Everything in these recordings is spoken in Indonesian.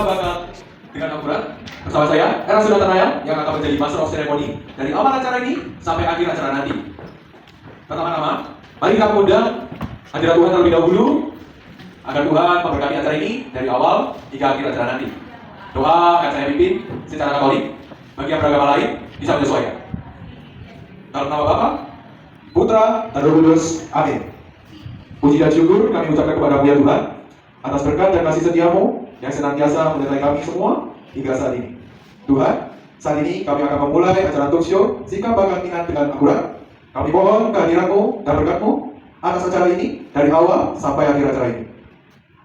bakal dengan akurat. Bersama saya, Era Sudatanaya, yang akan menjadi Master of Ceremony dari awal acara ini sampai akhir acara nanti. Pertama-tama, mari kita mengundang hadirat Tuhan terlebih dahulu, agar Tuhan memberkati acara ini dari awal hingga akhir acara nanti. Doa akan saya pimpin secara Katolik, bagi yang beragama lain bisa menyesuaikan. Dalam nama Bapa, Putra, dan Roh Kudus. Amin. Puji dan syukur kami ucapkan kepada ya Tuhan atas berkat dan kasih setiamu yang senantiasa menyertai kami semua hingga saat ini. Tuhan, saat ini kami akan memulai acara talk show Sikap Bakal Minat dengan akurat. Kami mohon kehadiranmu dan berkatmu atas acara ini dari awal sampai akhir acara ini.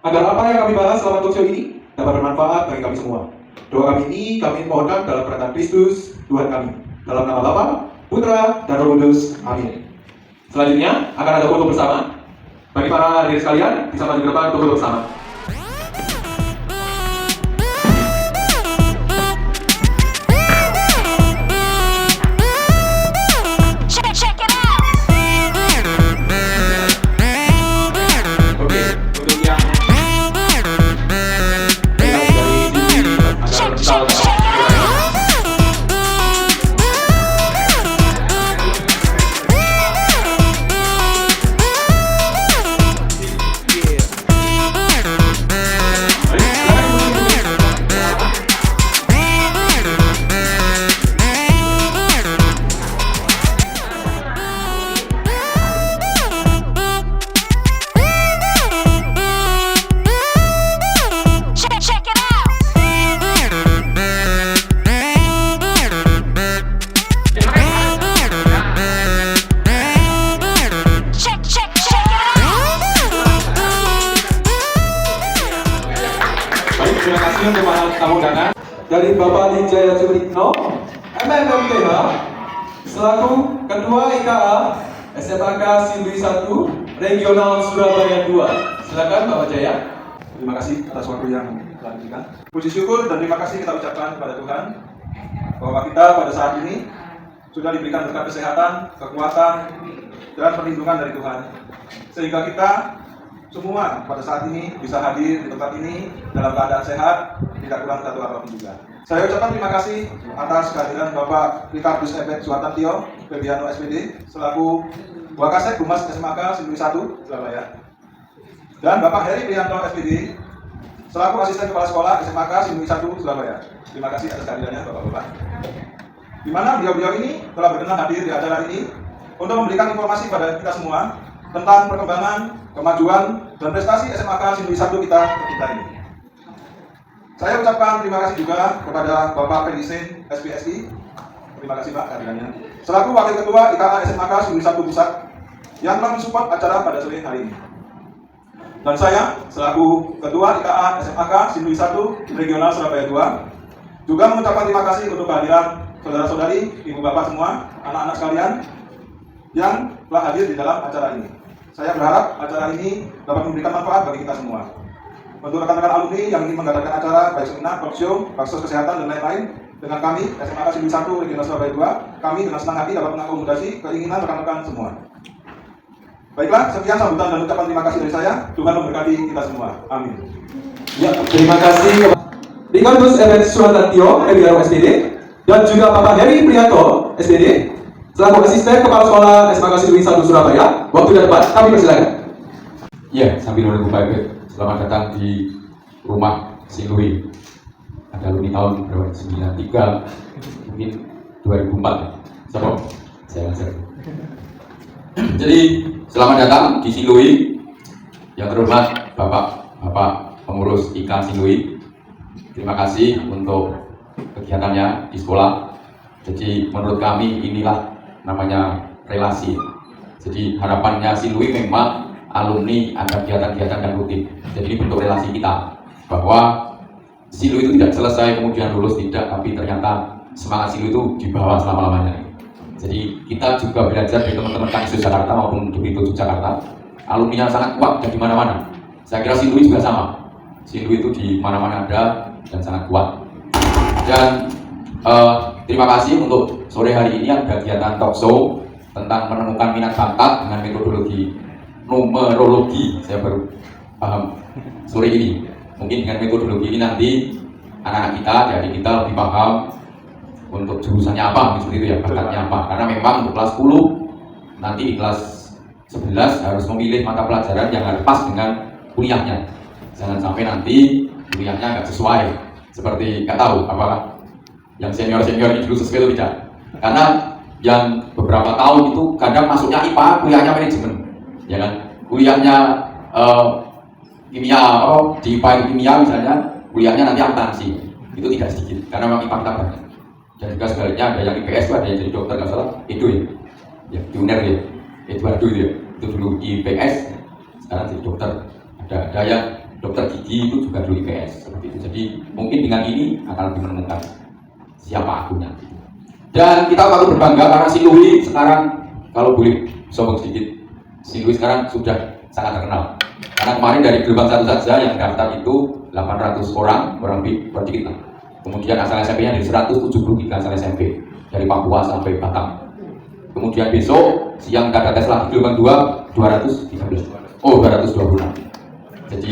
Agar apa yang kami bahas selama talk show ini dapat bermanfaat bagi kami semua. Doa kami ini kami mohonkan dalam kerajaan Kristus Tuhan kami. Dalam nama Bapa, Putra, dan Roh Kudus. Amin. Selanjutnya akan ada foto bersama. Bagi para hadirin sekalian, bisa maju ke depan untuk foto bersama. Terima kasih untuk para tamu undangan dari Bapak Lijaya Supriyitno, MMMTH, selaku Ketua IKA SMAK Sindui 1 Regional Surabaya 2. Silakan Bapak Jaya. Terima kasih atas waktu yang telah diberikan. Puji syukur dan terima kasih kita ucapkan kepada Tuhan bahwa kita pada saat ini sudah diberikan berkat kesehatan, kekuatan, dan perlindungan dari Tuhan, sehingga kita semua pada saat ini bisa hadir di tempat ini dalam keadaan sehat, tidak kurang satu apapun juga. Saya ucapkan terima kasih atas kehadiran Bapak Ricardus Ebet Suhartantio, Febiano SPD, selaku Wakasek Humas SMAK Sindui 1 Surabaya, dan Bapak Heri Prianto SPD, selaku Asisten Kepala Sekolah SMAK Sindui 1 Surabaya. Terima kasih atas kehadirannya Bapak-Bapak. Di mana beliau-beliau ini telah berkenan hadir di acara ini untuk memberikan informasi pada kita semua tentang perkembangan, kemajuan, dan prestasi SMAK Sindui 1 kita ini. Saya ucapkan terima kasih juga kepada Bapak Pedisin SPSI. Terima kasih Pak kehadirannya. Selaku Wakil Ketua IKA SMAK Sindui 1 Pusat yang telah mensupport acara pada sore hari ini. Dan saya selaku Ketua IKA SMAK Sindui 1 Regional Surabaya 2 juga mengucapkan terima kasih untuk kehadiran saudara-saudari, ibu bapak semua, anak-anak sekalian yang telah hadir di dalam acara ini. Saya berharap acara ini dapat memberikan manfaat bagi kita semua. Untuk rekan-rekan alumni yang ingin mengadakan acara, baik seminar, talk show, baksos kesehatan, dan lain-lain, dengan kami, SMAK Sindui 1 Regional Surabaya 2, kami dengan senang hati dapat mengakomodasi keinginan rekan-rekan semua. Baiklah, sekian sambutan dan ucapan terima kasih dari saya. Tuhan memberkati kita semua. Amin. Ya, terima kasih kepada Ricardus Ebet Suhartantio, Febiano SPD, dan juga Bapak Heri Prianto SPD, selaku Asisten Kepala Sekolah SMAK Sindui 1 Surabaya. Waktu dan tempat kami persilakan. Ya, sambil menunggu Pak Ebet, selamat datang di rumah Sindui. Ada alumni tahun berapa? 93, mungkin 2004. Siapa? Saya lancar. Jadi, selamat datang di Sindui. Yang terhormat Bapak pengurus IKA Sindui. Terima kasih untuk kegiatannya di sekolah. Jadi menurut kami inilah namanya relasi. Jadi harapannya Sindui memang alumni ada kegiatan-kegiatan dan rutin. Jadi ini bentuk relasi kita bahwa Sindui itu tidak selesai kemudian lulus, tidak, tapi ternyata semangat Sindui itu dibawa selama-lamanya. Jadi kita juga belajar dari teman-teman Kanisius Jakarta maupun Dukti Jakarta, alumni yang sangat kuat dan di mana-mana. Saya kira Sindui juga sama. Sindui itu di mana-mana ada dan sangat kuat. Dan terima kasih untuk sore hari ini ada kegiatan talk show tentang menemukan minat bakat dengan metodologi numerologi. Saya baru paham sore ini. Mungkin dengan metodologi ini nanti anak-anak kita, adik kita lebih paham untuk jurusannya apa, seperti itu ya, bakatnya apa. Karena memang untuk kelas 10 nanti di kelas 11 harus memilih mata pelajaran yang harus pas dengan kuliahnya. Jangan sampai nanti kuliahnya nggak sesuai. Seperti nggak tahu apakah yang senior-senior ini dulu sesuai atau tidak. Karena yang beberapa tahun itu kadang masuknya IPA, kuliahnya manajemen, ya kan? Kuliahnya kimia, di IPA kimia misalnya, kuliahnya nanti akuntansi. Itu tidak sedikit, karena memang IPA kita banyak. Dan juga sebaliknya ada yang IPS, ada yang jadi dokter, nggak salah, Edo ya, di UNER ya, Eduardo itu ya, itu dulu IPS, sekarang jadi dokter. Ada yang dokter gigi itu juga dulu IPS, seperti itu. Jadi mungkin dengan ini akan lebih menemukan siapa akunya. Dan kita patut berbangga karena si Louis sekarang, kalau boleh sombong sedikit, si Louis sekarang sudah sangat terkenal. Karena kemarin dari gelombang 1 saja yang daftar itu 800 orang lebih sedikit lah. Kemudian asal SMP-nya dari 173 asal SMP dari Papua sampai Batam. Kemudian besok siang kita tes lagi gelombang 2 213. Oh, 226. Jadi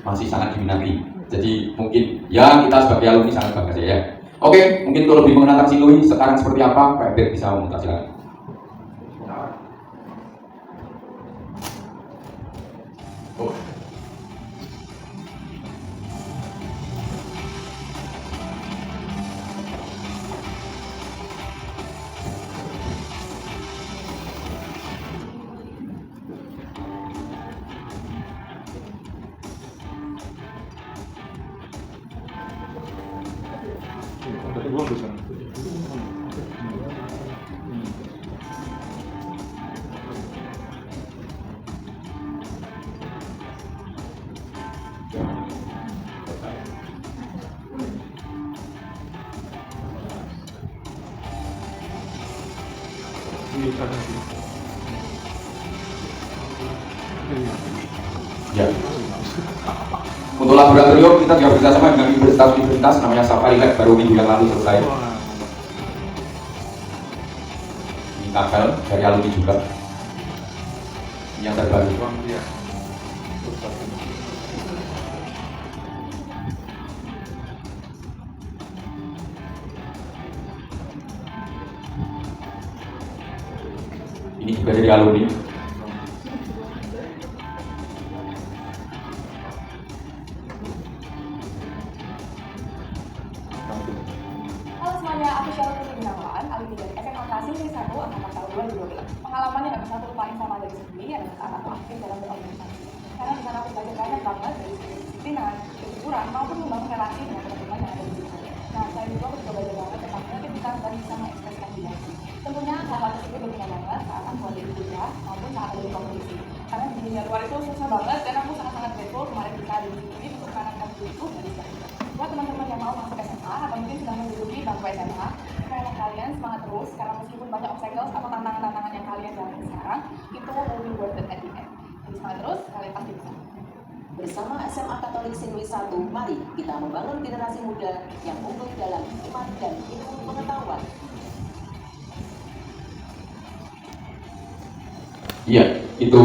masih sangat diminati. Jadi mungkin ya kita sebagai alumni sangat bangga saja ya. Oke, mungkin untuk lebih mengenal si Louis sekarang seperti apa, Pak Ebert bisa memutar silakan. Ya. Untuk laboratorium kita juga bekerjasama dengan universitas namanya Safari Lab, baru minggu yang lalu selesai. Ini kabel dari alumni juga. Ini yang terbaru. Ini juga dari alumni. Halo semuanya, aku Syarul Gunawan, alumni dari SMA Siswi 1 angkatan tahun 2012. Pengalaman yang gak bisa aku lupain sama dari sendiri adalah saat aku aktif dalam berorganisasi. Karena di sana aku belajar banyak banget dari segi kedisiplinan, kejujuran, maupun membangun relasi dengan teman-teman yang ada di situ. Nah, saya juga aku juga belajar banget tentang kreativitas dan bisa mengekspresikan diri. Tentunya hal-hal tersebut berguna banget saat aku ada di kuliah maupun saat ada di kompetisi. Karena di dunia luar itu susah banget dan aku sangat-sangat grateful kemarin bisa ada di sini untuk menanamkan diriku dari sekarang. Buat teman-teman yang mau masuk SMA atau mungkin sedang menduduki bangku SMA, saya kalian semangat terus karena meskipun banyak obstacles atau tantangan-tantangan yang kalian jalani sekarang, itu will be worth it at the end. Jadi semangat terus, kalian pasti bisa. Bersama SMA Katolik Sinui 1, mari kita membangun generasi muda yang unggul dalam iman dan ilmu pengetahuan. Iya, itu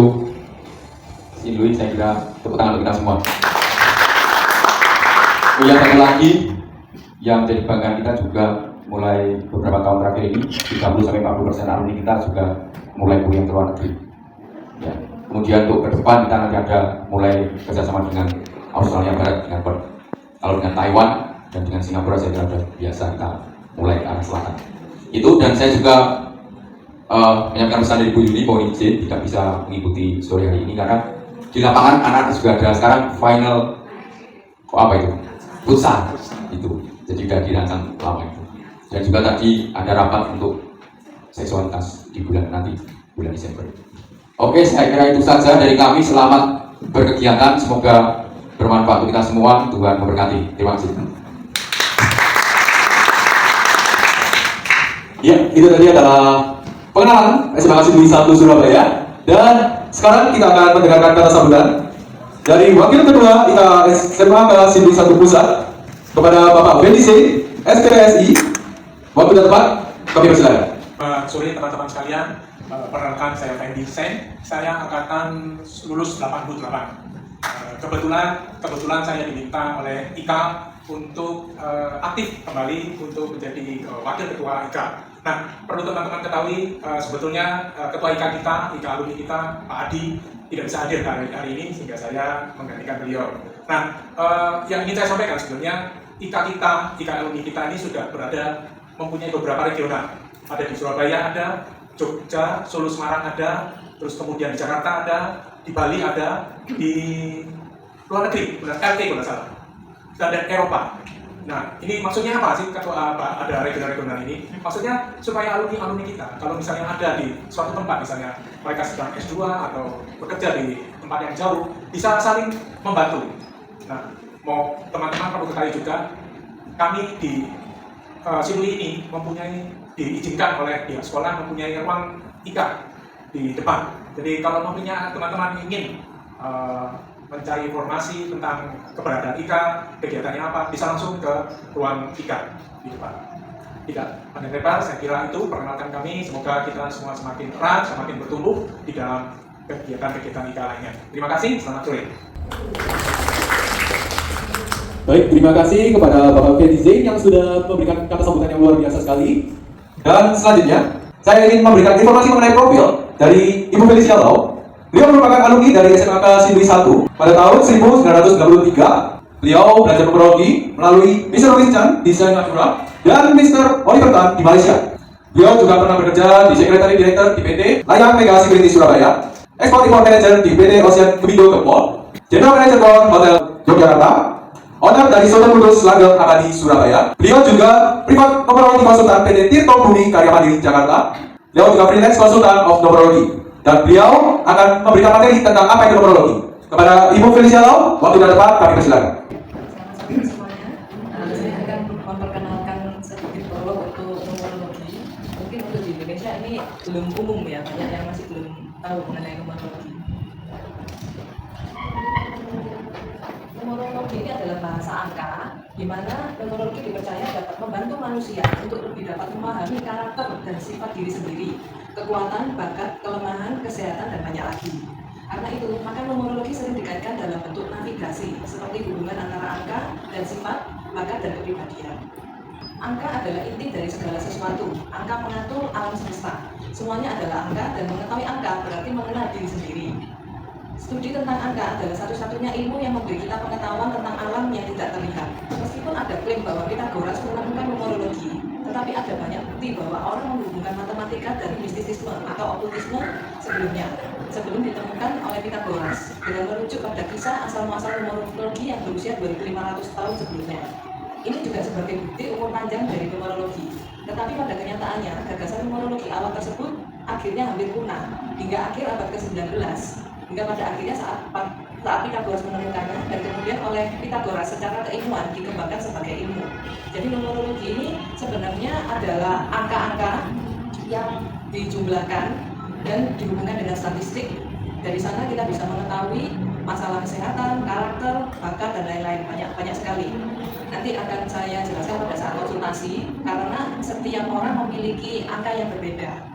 si Louis, saya kira tepuk tangan untuk kita semua. Yang satu lagi yang jadi kebanggaan kita juga mulai beberapa tahun terakhir ini 30-40% alumni kita juga mulai kuliah ke luar negeri. Ya. Kemudian untuk ke depan kita nanti ada mulai kerjasama dengan Australia Barat, dengan Perth. Kalau dengan Taiwan dan dengan Singapura saya kira sudah biasa kita mulai ke arah selatan. Itu, dan saya juga menyampaikan pesan dari Bu Yuni bahwa izin tidak bisa mengikuti sore hari ini karena di lapangan anak juga ada sekarang final futsal itu, jadi sudah dirancang lama itu. Dan juga tadi ada rapat untuk seksualitas di bulan nanti, bulan Desember. Oke, saya kira itu saja dari kami. Selamat berkegiatan, semoga bermanfaat untuk kita semua. Tuhan memberkati. Terima kasih. Ya, itu tadi adalah pengenalan SMA Siswi 1 Surabaya. Dan sekarang kita akan mendengarkan kata sambutan dari Wakil Ketua IKA SMA Siswi 1 Pusat kepada Bapak Fendi C, SPPSI. Waktu dan tempat kami persilakan. Sore teman-teman sekalian, perkenalkan saya Fendi Sen. Saya angkatan lulus 88. Kebetulan saya diminta oleh IKA untuk aktif kembali untuk menjadi wakil ketua IKA. Nah, perlu teman-teman ketahui sebetulnya ketua IKA kita, IKA alumni kita, Pak Adi, tidak bisa hadir hari ini sehingga saya menggantikan beliau. Nah, yang ingin saya sampaikan sebenarnya IKA kita, IKA alumni kita ini sudah mempunyai beberapa regional. Ada di Surabaya ada, Jogja, Solo, Semarang ada, terus kemudian di Jakarta ada, di Bali ada, di luar negeri, LT kalau salah, dan Eropa. Nah, ini maksudnya apa sih ketua ada regional-regional ini? Maksudnya supaya alumni kita, kalau misalnya ada di suatu tempat, misalnya mereka sedang S2 atau bekerja di tempat yang jauh, bisa saling membantu. Nah, mau teman-teman perlu ketahui juga, kami di Sinui ini diizinkan oleh pihak sekolah mempunyai ruang IKA di depan. Jadi kalau mempunyai teman-teman ingin mencari informasi tentang keberadaan IKA, kegiatannya apa, bisa langsung ke ruang IKA di depan. Tidak panjang lebar, saya kira itu perkenalkan kami. Semoga kita semua semakin erat, semakin bertumbuh di dalam kegiatan-kegiatan IKA lainnya. Terima kasih, selamat sore. Baik, terima kasih kepada Bapak Fendi Zain yang sudah memberikan kata sambutan yang luar biasa sekali. Dan selanjutnya, saya ingin memberikan informasi mengenai profil dari Ibu Felicia Lau. Beliau merupakan alumni dari SMAK Sinui 1 pada tahun 1993. Beliau belajar numerologi melalui Mr. Louis Chan di Singapura dan Mr. Oliver Tan di Malaysia. Beliau juga pernah bekerja di Secretary Director di PT Layang Mega Security Surabaya, Export Import Manager di PT Ocean Gebindo Kepol, General Manager Hotel Yogyakarta, owner dari Soto Kudus Langgeng Abadi Surabaya. Beliau juga privat numerologi konsultan PT Tirto Bumi Karya Mandiri Jakarta. Beliau juga freelance konsultan of numerologi. Dan beliau akan memberikan materi tentang apa itu numerologi. Kepada Ibu Felicia Lau, waktu sudah tepat, kami persilakan. Selamat sore semuanya. Saya akan memperkenalkan sedikit prolog untuk numerologi. Mungkin untuk di Indonesia ini belum umum ya, banyak yang masih belum tahu mengenai numerologi. Numerologi ini adalah bahasa angka, di mana numerologi dipercaya dapat membantu manusia untuk lebih dapat memahami karakter dan sifat diri sendiri, kekuatan, bakat, kelemahan, kesehatan, dan banyak lagi. Karena itu, maka numerologi sering dikaitkan dalam bentuk navigasi, seperti hubungan antara angka dan sifat, bakat, dan kepribadian. Angka adalah inti dari segala sesuatu. Angka mengatur alam semesta. Semuanya adalah angka, dan mengetahui angka berarti mengenal diri sendiri. Studi tentang angka adalah satu-satunya ilmu yang memberi kita pengetahuan tentang alam yang tidak terlihat. Meskipun ada klaim bahwa Pythagoras menemukan numerologi, tetapi ada banyak bukti bahwa orang menghubungkan matematika dan mistisisme atau okultisme sebelum ditemukan oleh Pythagoras, dengan merujuk pada kisah asal-muasal numerologi yang berusia 2500 tahun sebelumnya. Ini juga sebagai bukti umur panjang dari numerologi. Tetapi pada kenyataannya, gagasan numerologi awal tersebut akhirnya hampir punah hingga akhir abad ke-19. Hingga pada akhirnya saat Pythagoras menemukannya, dan kemudian oleh Pythagoras secara keilmuan dikembangkan sebagai ilmu. Jadi numerologi ini sebenarnya adalah angka-angka yang dijumlahkan dan dihubungkan dengan statistik. Dari sana kita bisa mengetahui masalah kesehatan, karakter, bakat, dan lain-lain. Banyak sekali. Nanti akan saya jelaskan pada saat konsultasi, karena setiap orang memiliki angka yang berbeda.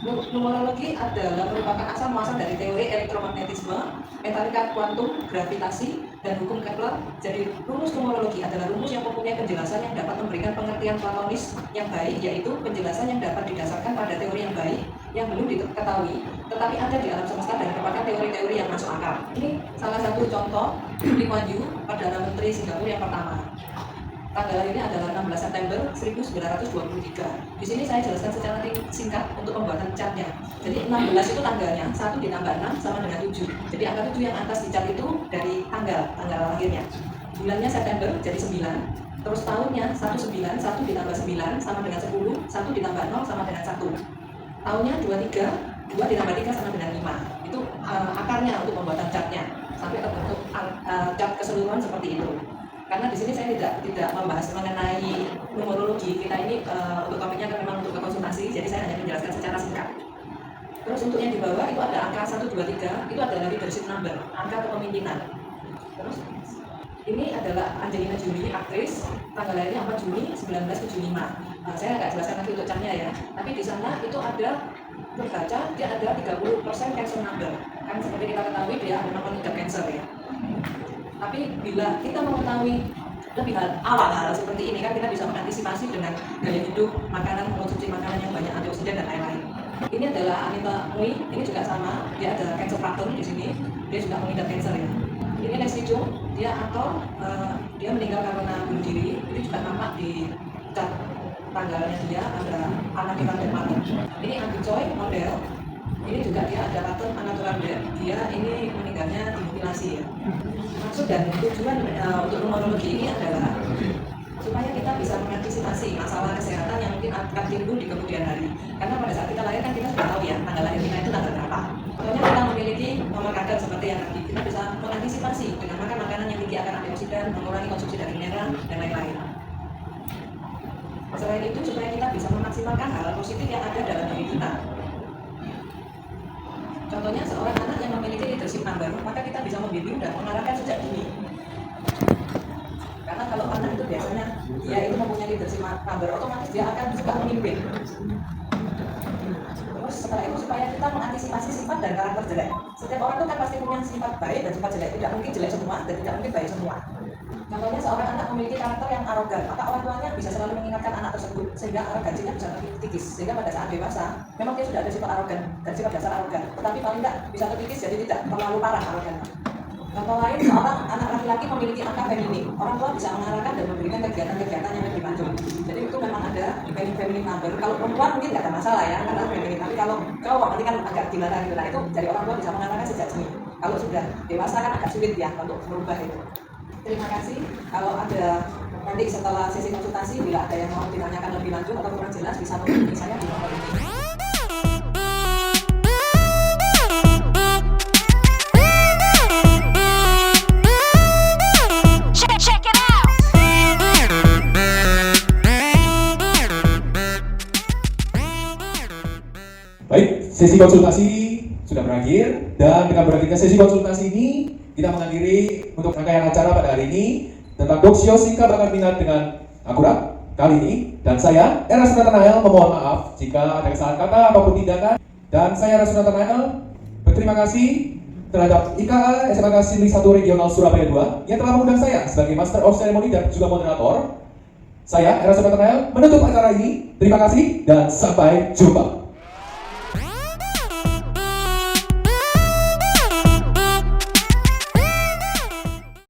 Numerologi adalah merupakan asal muasal dari teori elektromagnetisme, mekanika kuantum, gravitasi, dan hukum Kepler. Jadi rumus numerologi adalah rumus yang mempunyai penjelasan yang dapat memberikan pengertian platonis yang baik, yaitu penjelasan yang dapat didasarkan pada teori yang baik yang belum diketahui, tetapi ada di alam semesta dan merupakan teori-teori yang masuk akal. Ini salah satu contoh Lee Kuan Yew, Perdana Menteri Singapura yang pertama. Tanggal ini adalah 16 September 1923. Di sini saya jelaskan secara singkat untuk pembuatan chartnya. Jadi 16 itu tanggalnya, 1 ditambah 6 sama dengan 7. Jadi angka 7 yang atas di chart itu dari tanggal lahirnya. Bulannya September jadi 9. Terus tahunnya 19, 1 ditambah 9 sama dengan 10, 1 ditambah 0 sama dengan 1. Tahunnya 23, 2 ditambah 3 sama dengan 5. Itu akarnya untuk pembuatan chartnya. Sampai terbentuk chart keseluruhan seperti itu. Karena di sini saya tidak membahas mengenai numerologi, kita ini untuk topiknya kan memang untuk konsultasi, jadi saya hanya menjelaskan secara singkat. Terus untuk yang di bawah itu ada angka 1, 2, 3, itu adalah leadership number, angka kepemimpinan. Terus ini adalah Angelina Jolie, aktris, tanggal lahirnya 4 Juni 1975. Saya nggak jelaskan nanti untuk chartnya ya, tapi di sana itu ada terbaca dia ada 30% cancer number. Kan seperti kita ketahui dia ada nomor 3 cancer ya. Tapi bila kita mengetahui lebih awal hal seperti ini kan kita bisa mengantisipasi dengan gaya hidup, konsumsi makanan yang banyak antioksidan dan lain-lain. Ini adalah Anita Mui, ini juga sama, dia ada cancer factor di sini, dia juga mengidap cancer ya. Ini Leslie Chung, dia aktor, dia meninggal karena bunuh diri, itu juga nampak di cat tanggalnya dia ada anak di kantor mati. Ini Andi Choi, model, ini juga dia ada pattern unnatural death, dia ini meninggalnya dimutilasi ya. Maksud dan tujuan untuk numerologi ini adalah supaya kita bisa mengantisipasi masalah kesehatan yang mungkin akan timbul di kemudian hari. Karena pada saat kita lahir kan kita sudah tahu ya tanggal lahir kita itu tanggal berapa. Contohnya kita memiliki nomor kadar seperti yang tadi, kita bisa mengantisipasi dengan makan makanan yang tinggi akan antioksidan, mengurangi konsumsi daging merah dan lain-lain. Selain itu supaya kita bisa memaksimalkan hal positif yang ada dalam diri kita. Contohnya seorang anak yang memiliki leadership number, maka kita bisa membimbing dan mengarahkan sejak dini. Karena kalau anak itu biasanya dia itu mempunyai leadership number, otomatis dia akan suka memimpin. Terus setelah itu supaya kita mengantisipasi sifat dan karakter jelek. Setiap orang itu kan pasti punya sifat baik dan sifat jelek. Tidak mungkin jelek semua dan tidak mungkin baik semua. Contohnya seorang anak memiliki karakter yang arogan, maka orang tuanya bisa selalu mengingatkan anak tersebut sehingga arogansinya bisa terkikis. Sehingga pada saat dewasa, memang dia sudah ada sifat arogan dan sifat dasar arogan, tetapi paling tidak bisa terkikis jadi tidak terlalu parah arogan. Contoh lain, seorang anak laki-laki memiliki angka feminim, orang tua bisa mengarahkan dan memberikan kegiatan-kegiatan yang lebih maju. Jadi itu memang ada feminim number. Kalau perempuan mungkin nggak ada masalah ya, karena feminim. Tapi kalau cowok nanti kan agak gimana gitu. Nah itu dari orang tua bisa mengarahkan sejak dini. Kalau sudah dewasa kan agak sulit ya untuk merubah itu. Terima kasih. Kalau ada nanti setelah sesi konsultasi, bila ada yang mau ditanyakan lebih lanjut atau kurang jelas, bisa menghubungi saya di nomor ini. Baik, sesi konsultasi sudah berakhir dan dengan berakhirnya sesi konsultasi ini kita mengakhiri untuk rangkaian acara pada hari ini tentang Doxio Singkat Bakat Minat dengan akurat kali ini, dan saya Eras Nathanael memohon maaf jika ada kesalahan kata ataupun tindakan, dan saya Eras Nathanael berterima kasih terhadap IKA SMA Negeri 1 Regional Surabaya 2 yang telah mengundang saya sebagai Master of Ceremony dan juga moderator. Saya Eras Nathanael menutup acara ini. Terima kasih dan sampai jumpa.